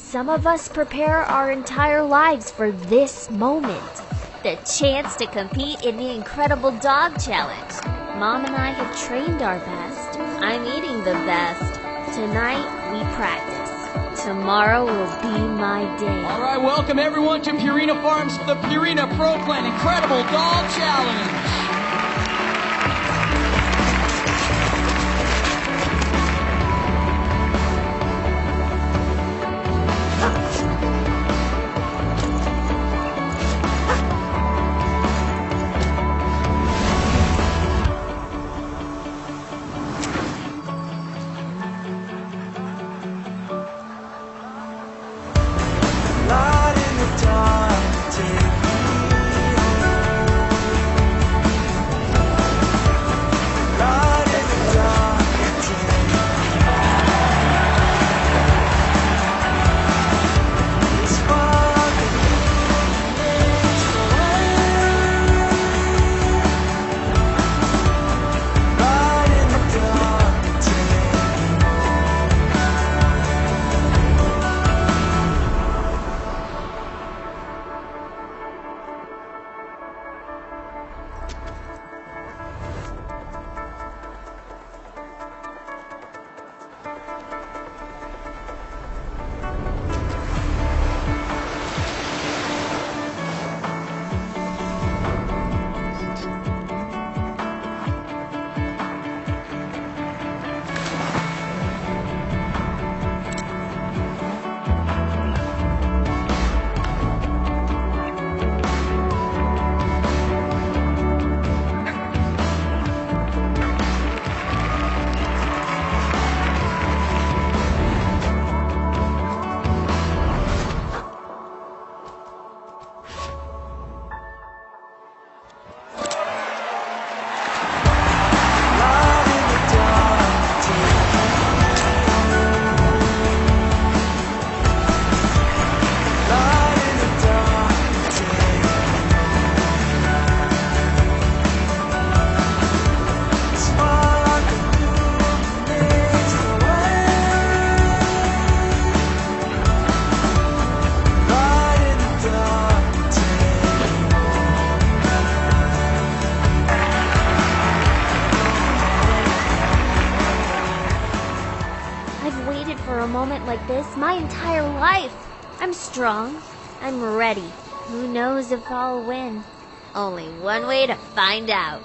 Some of us prepare our entire lives for this moment, the chance to compete in the Incredible Dog Challenge. Mom and I have trained our best. I'm eating the best. Tonight, we practice. Tomorrow will be my day. All right, welcome everyone to Purina Farms, the Purina Pro Plan Incredible Dog Challenge. I've waited for a moment like this my entire life. I'm strong. I'm ready. Who knows if I'll win? Only one way to find out.